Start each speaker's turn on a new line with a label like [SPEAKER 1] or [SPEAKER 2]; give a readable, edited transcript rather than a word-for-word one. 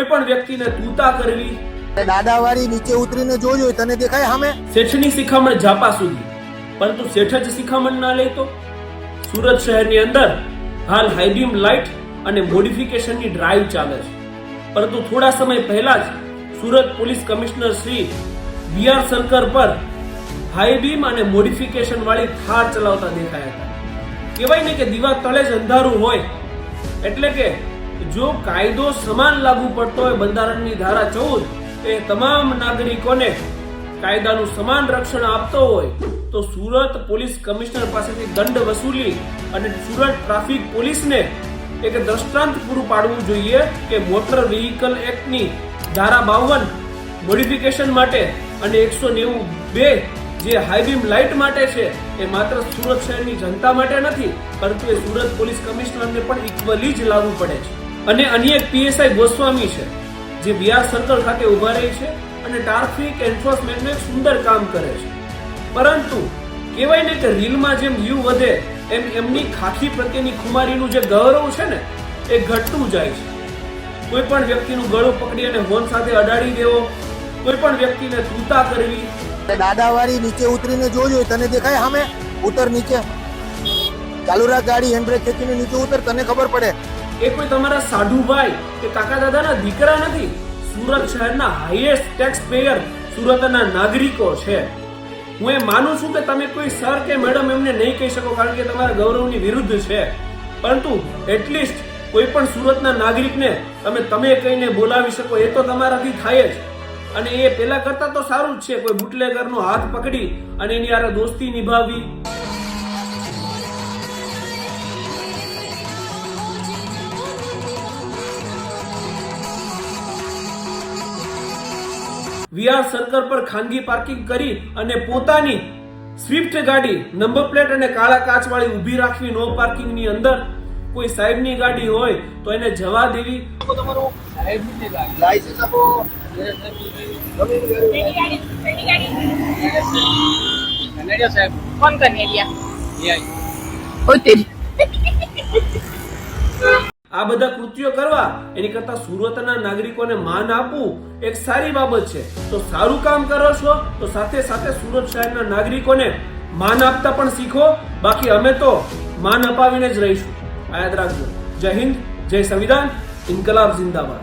[SPEAKER 1] કોઈ પણ વ્યક્તિને તૂતા કરવી,
[SPEAKER 2] દાદાવાળી નીચે ઉતરીને જોજો, તને દેખાય સામે?
[SPEAKER 1] શેઠની શિખામણ જાપા સુધી, પરંતુ શેઠ જ શિખામણ ના લે તો? સુરત શહેરની અંદર હાલ હાઈબીમ લાઇટ અને મોડિફિકેશનની ડ્રાઈવ ચાલે છે, પરંતુ થોડા સમય પહેલા જ Surat police commissioner Shri BR circle પર હાઈબીમ અને મોડિફિકેશન વાળી થાર ચલાવતા દેખાયા હતા. કહેવાય ને કે દીવા તળે જ અંધારું હોય, એટલે કે જો કાયદો સમાન લાગુ પડતો હોય, બંધારણની ધારા 14 એ તમામ નાગરિકોને કાયદાનું સમાન રક્ષણ આપતો હોય, તો સુરત પોલીસ કમિશનર પાસેથી દંડ વસૂલી અને સુરત ટ્રાફિક પોલીસને એક દ્રષ્ટાંત પૂરું પાડવું જોઈએ કે મોટર વ્હીકલ એક્ટની ધારા 52 મોડિફિકેશન માટે અને 192 જે હાઈબીમ લાઇટ માટે છે એ માત્ર સુરત શહેરની જનતા માટે નથી, પરંતુ એ સુરત પોલીસ કમિશનરને પણ ઇક્વલી જ લાગુ પડે છે. અને અન્ય એક પીએસઆઈ ગોસ્વામી છે જે બીઆર સર્કલ ખાતે ઉભા રહી છે અને ટ્રાફિક એન્ફોર્સમેન્ટનું એક સુંદર કામ કરે છે. પરંતુ કહેવાય ને કે રીલમાં જેમ વ્યૂ વધે એમ એમની ખાખી પ્રત્યેની ખુમારીનું જે ગૌરવ છે ને એ ઘટતું જાય છે. કોઈ પણ વ્યક્તિનું ગળું પકડી અને હોર્ન સાથે અડાડી દેવો, કોઈ પણ વ્યક્તિને તૂતા કરવી,
[SPEAKER 2] દાદાવાળી નીચે ઉતરીને જોજો, તને દેખાય સામે? ઉતર નીચે, ચાલુ રાખ ગાડી, હેન્ડબ્રેક ખેંચીને નીચે ઉતર, તને ખબર પડે.
[SPEAKER 1] એ કોઈ તમારા સાઢુભાઈ કે કાકા દાદાના દીકરા નથી. સુરત શહેરના હાઈએસ્ટ ટેક્સ પેયર સુરતના નાગરિકો છે. હું એ માનું છું કે તમે કોઈ સર કે મેડમ એમને નહીં કહી શકો, કારણ કે તમારા ગૌરવની વિરુદ્ધ છે, પરંતુ એટલીસ્ટ કોઈ પણ સુરતના નાગરિકને તમે કહીને બોલાવી શકો, એ તો તમારાથી થાય જ. અને એ પેલા કરતા તો સારું જ છે. કોઈ બુટલેગરનો હાથ પકડી અને એની હારે દોસ્તી નિભાવવી, બીઆર સર્કલ પર ખાનગી પાર્કિંગ કરી અને પોતાની સ્વિફ્ટ ગાડી નંબર પ્લેટ અને કાળા કાચ વાળી ઊભી રાખવી નો પાર્કિંગ ની અંદર. કોઈ સાહેબની ગાડી હોય તો એને જવા દેવી.
[SPEAKER 2] તમારું લાયસન્સ આપો.
[SPEAKER 3] कौन कनेरिया ओ तेरी
[SPEAKER 1] આ બધા કૃત્યો કરવા એની કરતા સુરતના નાગરિકોને માન આપવું એક સારી બાબત છે. તો સારું કામ કરો છો તો સાથે સાથે સુરત શહેરના નાગરિકોને માન આપતા પણ શીખો. બાકી અમે તો માન અપાવીને જ રહીશું. આ યાદ રાખજો. જય હિન્દ, જય સંવિધાન, ઇન્કલાબ જિંદાબાદ.